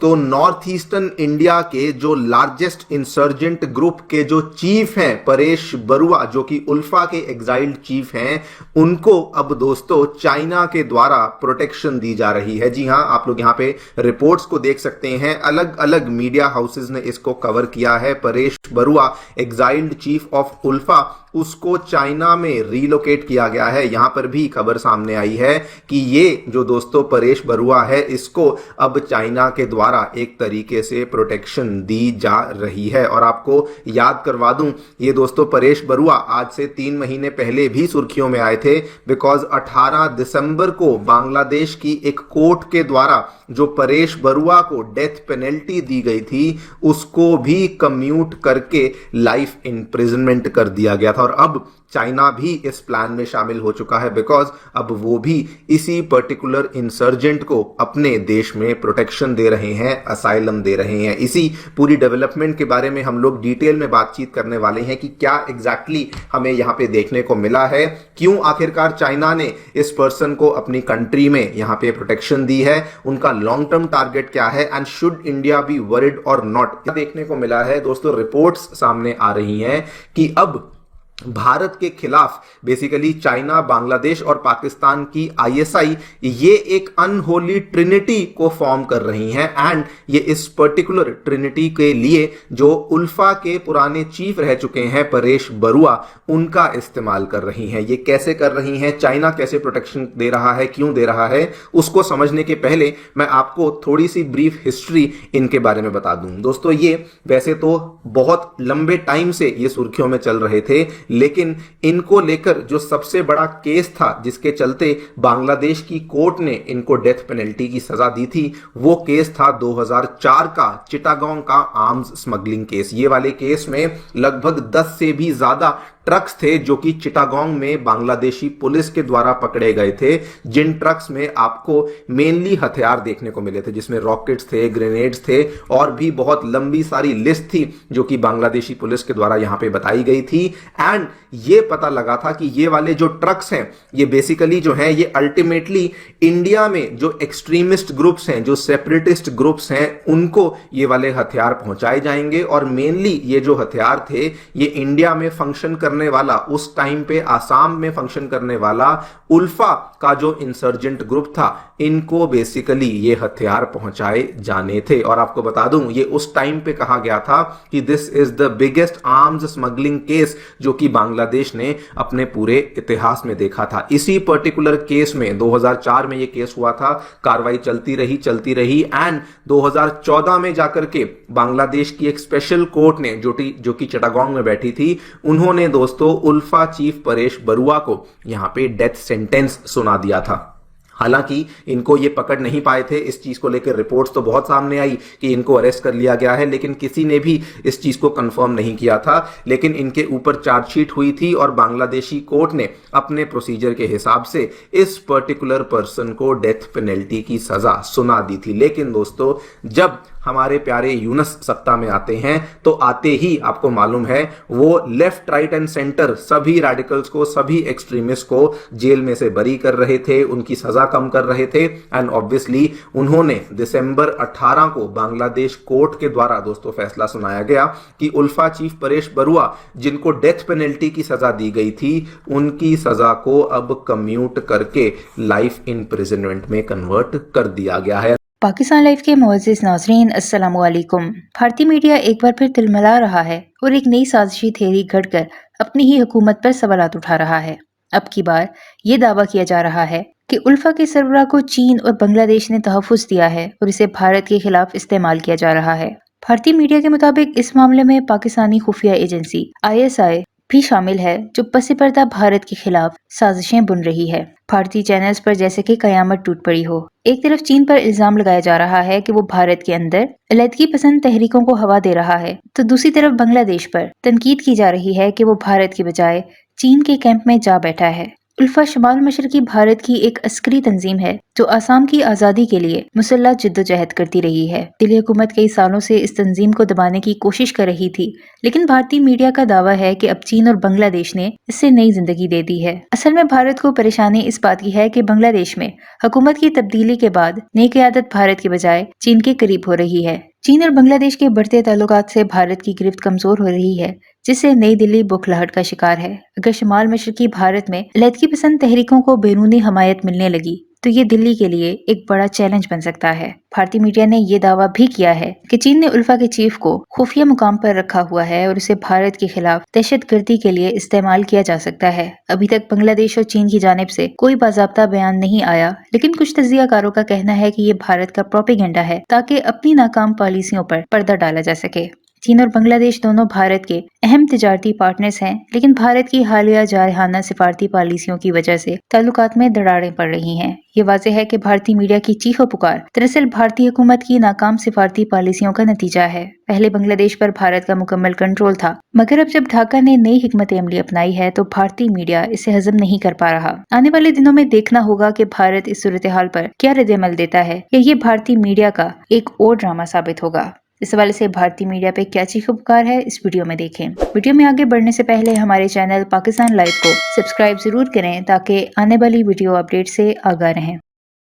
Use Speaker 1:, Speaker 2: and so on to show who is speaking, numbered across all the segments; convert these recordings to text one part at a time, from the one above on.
Speaker 1: तो north eastern India के जो लार्जेस्ट इंसर्जेंट ग्रुप के जो चीफ हैं परेश बरुआ, जो कि उल्फा के एग्जाइल्ड चीफ हैं, उनको अब दोस्तों चाइना के द्वारा प्रोटेक्शन दी जा रही है। जी हां, आप लोग यहां पे रिपोर्ट्स को देख सकते हैं, अलग अलग मीडिया हाउसेस ने इसको कवर किया है। Paresh Baruah exiled chief of ULFA, उसको चाइना में रीलोकेट किया गया है। यहां पर भी खबर सामने आई है कि ये जो दोस्तों परेश बरुआ है, इसको अब चाइना के द्वारा एक तरीके से प्रोटेक्शन दी जा रही है। और आपको याद करवा दूं, ये दोस्तों परेश बरुआ आज से 3 महीने पहले भी सुर्खियों में आए थे, बिकॉज 18 दिसंबर को बांग्लादेश की एक कोर्ट के द्वारा जो परेश बरुआ को डेथ पेनल्टी दी गई थी, उसको भी कम्यूट करके लाइफ इंप्रिजनमेंट कर दिया गया था। और अब चाइना भी इस प्लान में शामिल हो चुका है, बिकॉज अब वो भी इसी पर्टिकुलर इंसर्जेंट को अपने देश में प्रोटेक्शन दे रहे हैं, असाइलम दे रहे हैं। इसी पूरी डेवलपमेंट के बारे में हम लोग डिटेल में बातचीत करने वाले हैं कि क्या एग्जैक्टली हमें यहां पे देखने को मिला है, क्यों आखिरकार चाइना ने इस पर्सन को अपनी कंट्री में यहां पे प्रोटेक्शन दी है, उनका लॉन्ग टर्म टारगेट क्या है, and should India be worried और नॉट। देखने को मिला है दोस्तों, रिपोर्ट्स सामने आ रही हैं कि अब भारत के खिलाफ बेसिकली चाइना, बांग्लादेश और पाकिस्तान की आईएसआई ये एक अनहोली ट्रिनिटी को फॉर्म कर रही हैं, एंड ये इस पर्टिकुलर ट्रिनिटी के लिए जो उल्फा के पुराने चीफ रह चुके हैं परेश बरुआ, उनका इस्तेमाल कर रही हैं। ये कैसे कर रही हैं, चाइना कैसे प्रोटेक्शन दे रहा है, क्यों दे रहा है, उसको समझने के पहले मैं आपको थोड़ी सी ब्रीफ हिस्ट्री इनके बारे में बता दूं। दोस्तों, ये वैसे तो बहुत लंबे टाइम से ये सुर्खियों में चल रहे थे, लेकिन इनको लेकर जो सबसे बड़ा केस था जिसके चलते बांग्लादेश की कोर्ट ने इनको डेथ पेनल्टी की सजा दी थी, वो केस था 2004 का चिटागोंग का आर्म्स स्मगलिंग केस। ये वाले केस में लगभग 10 से भी ज्यादा ट्रक्स थे जो कि चिटागोंग में बांग्लादेशी पुलिस के द्वारा पकड़े गए थे, जिन ट्रक्स में आपको मेनली हथियार देखने को मिले थे, जिसमें रॉकेट्स थे, ग्रेनेड्स थे, और भी बहुत लंबी सारी लिस्ट थी जो कि बांग्लादेशी पुलिस के द्वारा यहां पे बताई गई थी। एंड ये पता लगा था कि ये वाले जो ट्रक्स हैं, ये बेसिकली जो है, ये अल्टीमेटली इंडिया में जो एक्सट्रीमिस्ट ग्रुप्स हैं, जो सेपरेटिस्ट ग्रुप्स हैं, उनको ये वाले हथियार पहुंचाए जाएंगे। और मेनली ये जो हथियार थे, ये इंडिया में फंक्शन करने वाला, उस टाइम पे आसाम में फंक्शन करने वाला उल्फा का जो इंसर्जेंट ग्रुप था, इनको बेसिकली ये हथियार पहुंचाए जाने थे। और आपको बता दूं, ये उस टाइम पे कहा गया था कि this is the biggest arms smuggling case जो कि बांग्लादेश ने अपने पूरे इतिहास में देखा था। इसी पर्टिकुलर केस में 2004 में ये केस हुआ था, कार्रवाई चलती रही एंड 2014 में जाकर के बांग्लादेश की एक स्पेशल कोर्ट ने जो कि चिटागोंग में बैठी थी, उन्होंने दोस्तों उल्फा चीफ परेश बरुआ को यहां पे डेथ सेंटेंस सुना दिया था। हालांकि इनको ये पकड़ नहीं पाए थे। इस चीज को लेकर रिपोर्ट्स तो बहुत सामने आई कि इनको अरेस्ट कर लिया गया है, लेकिन किसी ने भी इस चीज को कंफर्म नहीं किया था। लेकिन इनके ऊपर चार्जशीट हुई थी और बांग्लादेशी कोर्ट ने अपने प्रोसीजर के हिसाब से इस पर्टिकुलर पर्सन को डेथ पेनल्टी की सजा सुना दी थी। लेकिन दोस्तों, जब हमारे प्यारे यूनुस सत्ता में आते हैं, तो आते ही आपको मालूम है वो लेफ्ट, राइट एंड सेंटर सभी रेडिकल्स को, सभी एक्सट्रीमिस्ट को जेल में से बरी कर रहे थे, उनकी सजा कम कर रहे थे। एंड ऑब्वियसली उन्होंने दिसंबर 18 को बांग्लादेश कोर्ट के द्वारा दोस्तों फैसला सुनाया गया कि उल्फा चीफ परेश बरुआ, जिनको डेथ पेनल्टी की सजा दी गई थी, उनकी सजा को अब कम्यूट करके लाइफ इंप्रिजनमेंट में कन्वर्ट कर दिया गया है।
Speaker 2: पाकिस्तान लाइव के मुअज़्ज़िज़ नाज़रीन, अस्सलामु अलैकुम। भारतीय मीडिया एक बार फिर तिलमिला रहा है और एक नई साजिशी थ्योरी घड़कर अपनी ही हुकूमत पर सवालात उठा रहा है। अब की बार ये दावा किया जा रहा है कि उल्फा के सरबराह को चीन और बांग्लादेश ने तहफ़्फ़ुज़ दिया है और इसे भारत के खिलाफ इस्तेमाल किया जा रहा है। भारतीय मीडिया के मुताबिक इस मामले में पाकिस्तानी खुफिया एजेंसी ISI भी शामिल है, जो पसी पर्दा भारत के खिलाफ साजिशें बुन रही है। भारतीय चैनल्स पर जैसे कि कयामत टूट पड़ी हो। एक तरफ चीन पर इल्जाम लगाया जा रहा है कि वो भारत के अंदर अलैदगी पसंद तहरीकों को हवा दे रहा है, तो दूसरी तरफ बांग्लादेश पर तनकीद की जा रही है कि वो भारत की बजाय चीन के कैंप में जा बैठा है। उल्फा शमाल मशरकी भारत की एक अस्करी तंजीम है जो आसाम की आज़ादी के लिए मुसल्लह जिद्दोजहद करती रही है। दिल्ली हुकूमत कई सालों से इस तंजीम को दबाने की कोशिश कर रही थी, लेकिन भारतीय मीडिया का दावा है कि अब चीन और बांग्लादेश ने इससे नई जिंदगी दे दी है। असल में भारत को परेशानी इस बात की है कि बांग्लादेश में हुकूमत की तब्दीली के बाद नई क़यादत भारत के बजाय चीन के करीब हो रही है। चीन और बांग्लादेश के बढ़ते ताल्लुकात से भारत की गिरफ्त कमजोर हो रही है, जिससे नई दिल्ली बुखलाहट का शिकार है। अगर शमाल मशरकी भारत में अलहदगी पसंद तहरीकों को बैरूनी हमायत मिलने लगी तो ये दिल्ली के लिए एक बड़ा चैलेंज बन सकता है। भारतीय मीडिया ने ये दावा भी किया है कि चीन ने उल्फा के चीफ को खुफिया मुकाम पर रखा हुआ है और उसे भारत के खिलाफ दहशतगर्दी के लिए इस्तेमाल किया जा सकता है। अभी तक बांग्लादेश और चीन की जानिब से कोई बाज़ाब्ता बयान नहीं आया, लेकिन कुछ तज्जियाकारों का कहना है कि ये भारत का प्रोपेगेंडा है ताकि अपनी नाकाम पॉलिसियों पर पर्दा डाला जा सके। चीन और बांग्लादेश दोनों भारत के अहम तिजारती पार्टनर्स हैं, लेकिन भारत की हालिया जारहाना सिफारती पॉलिसियों की वजह से ताल्लुकात में दरारें पड़ रही हैं। ये वाज़ेह है कि भारतीय मीडिया की चीखो पुकार दरअसल भारतीय हुकूमत की नाकाम सिफारती पॉलिसियों का नतीजा है। पहले बांग्लादेश पर भारत का मुकम्मल कंट्रोल था, मगर अब जब ढाका ने नई हिकमत अमली अपनाई है तो भारतीय मीडिया इसे हजम नहीं कर पा रहा। आने वाले दिनों में देखना होगा कि भारत इस सूरत हाल पर क्या रद्द-ए-अमल देता है या ये भारतीय मीडिया का एक और ड्रामा साबित होगा। इस हवाले से भारतीय मीडिया पे क्या चीखो पुकार है, इस वीडियो में देखें। वीडियो में आगे बढ़ने से पहले हमारे चैनल पाकिस्तान लाइव को सब्सक्राइब जरूर करें ताकि आने वाली वीडियो अपडेट से आगाह रहें।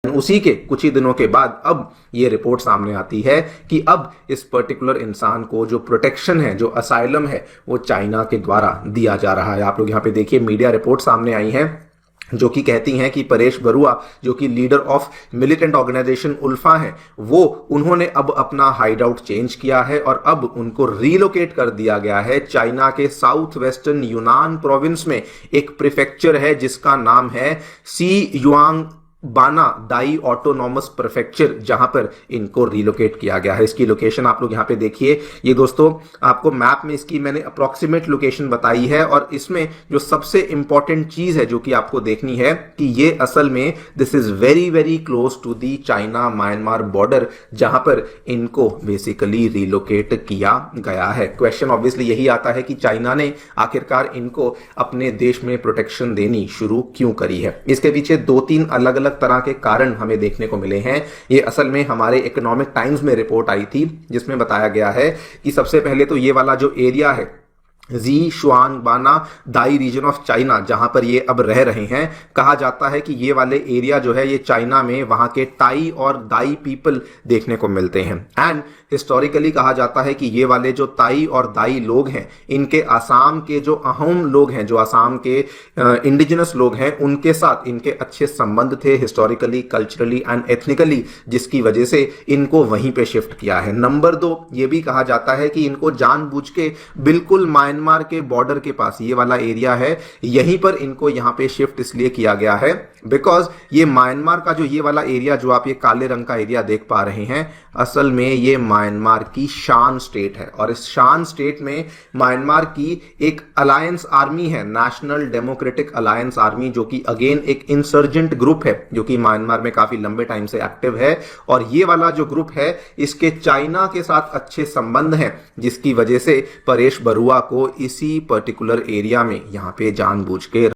Speaker 1: उसी के कुछ ही दिनों के बाद अब ये रिपोर्ट सामने आती है कि अब इस पर्टिकुलर इंसान को जो प्रोटेक्शन है, जो असाइलम है, वो चाइना के द्वारा दिया जा रहा है। आप लोग यहाँ पे देखिए, मीडिया रिपोर्ट सामने आई है जो कि कहती हैं कि परेश बरुआ, जो कि leader of militant organisation ULFA है, वो उन्होंने अब अपना हाइड आउट चेंज किया है और अब उनको रीलोकेट कर दिया गया है चाइना के साउथ वेस्टर्न यूनान प्रोविंस में। एक प्रीफेक्चर है जिसका नाम है सी युआंग बाना दाई ऑटोनॉमस प्रीफेक्चर, जहां पर इनको रिलोकेट किया गया है। इसकी लोकेशन आप लोग यहां पे देखिए। ये दोस्तों आपको मैप में इसकी मैंने अप्रोक्सीमेट लोकेशन बताई है और इसमें जो सबसे इंपॉर्टेंट चीज है जो कि आपको देखनी है कि ये असल में this is very very close to the China Myanmar border, जहां पर इनको बेसिकली रिलोकेट किया गया है। क्वेश्चन ऑब्वियसली यही आता है कि चाइना ने आखिरकार इनको अपने देश में प्रोटेक्शन देनी शुरू क्यों करी है। इसके पीछे दो तीन अलग अलग तरह के कारण हमें देखने को मिले हैं। ये असल में हमारे इकोनॉमिक टाइम्स में रिपोर्ट आई थी जिसमें बताया गया है कि सबसे पहले तो ये वाला जो एरिया है जी शुआन बाना दाई रीजन ऑफ चाइना, जहां पर ये अब रह रहे हैं, कहा जाता है कि ये वाले एरिया जो है ये चाइना में वहां के टाई और दाई पीपल देखने को मिलते हैं। एंड हिस्टोरिकली कहा जाता है कि ये वाले जो ताई और दाई लोग हैं, इनके आसाम के जो अहोम लोग हैं, जो आसाम के इंडिजिनस लोग हैं, उनके साथ इनके अच्छे संबंध थे हिस्टोरिकली, कल्चरली एंड एथनिकली, जिसकी वजह से इनको वहीं पे शिफ्ट किया है। नंबर 2, ये भी कहा जाता है कि इनको जानबूझ के बिल्कुल म्यांमार के बॉर्डर के पास ये वाला एरिया है, यहीं पर इनको यहां पे शिफ्ट इसलिए किया गया है बिकॉज ये म्यांमार का जो ये वाला एरिया जो आप ये काले रंग का एरिया देख पा रहे हैं, असल में ये म्यांमार की शान स्टेट है और इस शान स्टेट में म्यांमार की एक अलायंस आर्मी है, नेशनल डेमोक्रेटिक अलायंस आर्मी, जो कि अगेन एक इंसर्जेंट ग्रुप है जो कि म्यांमार में काफी लंबे टाइम से एक्टिव है। और ये वाला जो ग्रुप है इसके चाइना के साथ अच्छे संबंध हैं, जिसकी वजह से परेश बरुआ को इसी पर्टिकुलर एरिया में यहां पे जानबूझ के